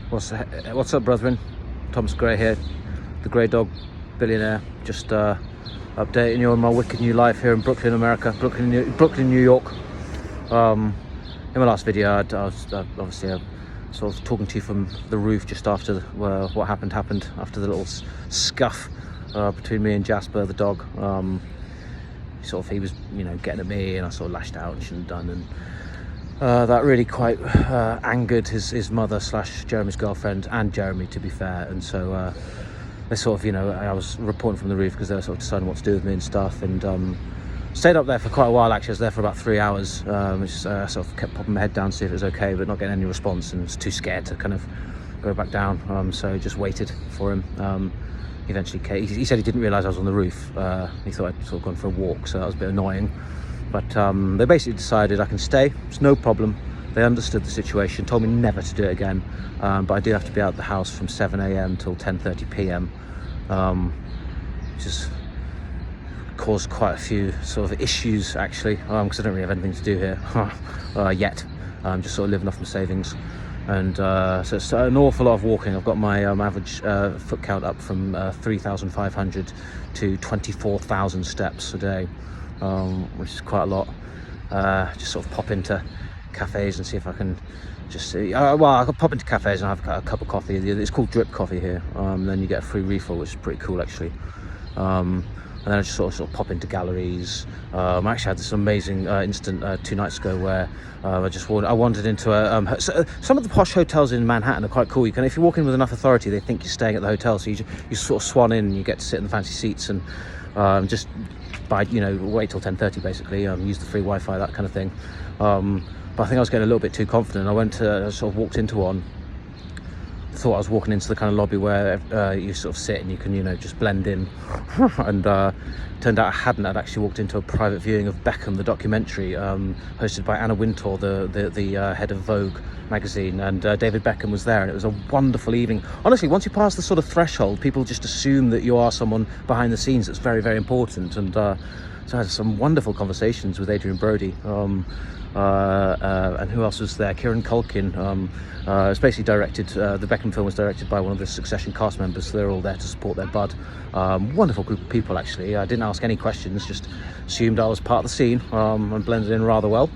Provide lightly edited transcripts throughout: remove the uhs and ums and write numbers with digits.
What's up, brethren? Thomas Gray here, the Grey Dog billionaire. Just updating you on my wicked new life here in Brooklyn, America, Brooklyn, New York. In my last video, I was obviously sort of talking to you from the roof just after what happened after the little scuff between me and Jasper, the dog. He was, getting at me, and I sort of lashed out and shouldn't have done, and that really quite angered his mother / Jeremy's girlfriend, and Jeremy, to be fair. And so they sort of, I was reporting from the roof because they were sort of deciding what to do with me and stuff, and stayed up there for quite a while. Actually, I was there for about 3 hours. Sort of kept popping my head down to see if it was okay, but not getting any response, and was too scared to kind of go back down. So just waited for him. Eventually came. He said he didn't realise I was on the roof. He thought I'd sort of gone for a walk, so that was a bit annoying. But they basically decided I can stay, it's no problem. They understood the situation, told me never to do it again. But I do have to be out of the house from 7 a.m. till 10:30 p.m. Just caused quite a few sort of issues, actually, because I don't really have anything to do here yet. Just sort of living off my savings. And so it's an awful lot of walking. I've got my average foot count up from 3,500 to 24,000 steps a day, which is quite a lot. Just sort of pop into cafes and see if I can just see. Well, I could pop into cafes and have a cup of coffee. It's called drip coffee here. Then you get a free refill, which is pretty cool, actually. And then I just sort of pop into galleries. I actually had this amazing incident 2 nights ago where I wandered into some of the posh hotels in Manhattan are quite cool. If you walk in with enough authority, they think you're staying at the hotel, so you sort of swan in and you get to sit in the fancy seats and just wait till 10:30 basically. Use the free Wi-Fi, that kind of thing. But I think I was getting a little bit too confident. I sort of walked into one. Thought I was walking into the kind of lobby where you sort of sit and you can just blend in, and turned out I hadn't. I'd actually walked into a private viewing of Beckham, the documentary, hosted by Anna Wintour, the head of Vogue magazine, and David Beckham was there, and it was a wonderful evening. Honestly, once you pass the sort of threshold, people just assume that you are someone behind the scenes that's very, very important. And so I had some wonderful conversations with Adrian Brody, and who else was there? Kieran Culkin. It's basically directed, the Beckham film was directed by one of the Succession cast members, so they're all there to support their bud. Wonderful group of people, actually. I didn't ask any questions, just assumed I was part of the scene, and blended in rather well.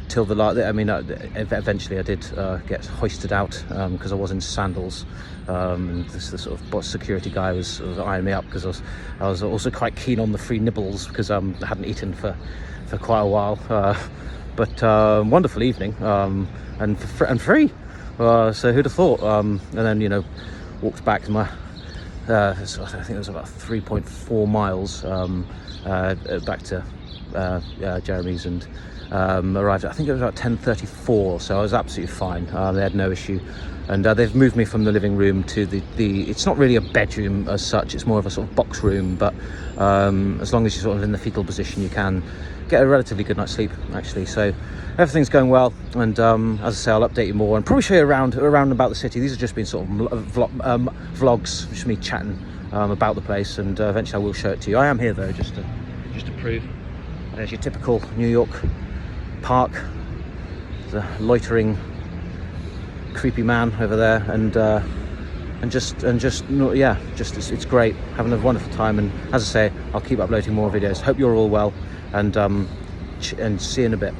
Till eventually I did get hoisted out because I was in sandals, and the sort of security guy was sort of eyeing me up because I was also quite keen on the free nibbles because I hadn't eaten for quite a while. But wonderful evening, and free. So who'd have thought? And then walked back to my. I think it was about 3.4 miles back to Jeremy's, and arrived. I think it was about 10:34. So I was absolutely fine. They had no issue, and they've moved me from the living room to the. It's not really a bedroom as such. It's more of a sort of box room, but as long as you're sort of in the fetal position, you can get a relatively good night's sleep, actually. So everything's going well, and as I say, I'll update you more and probably show you around about the city. These have just been sort of vlogs, just me chatting about the place, and eventually I will show it to you. I am here though, just to prove. There's your typical New York park. There's a loitering, creepy man over there, it's great, having a wonderful time. And as I say, I'll keep uploading more videos. Hope you're all well, and see you in a bit.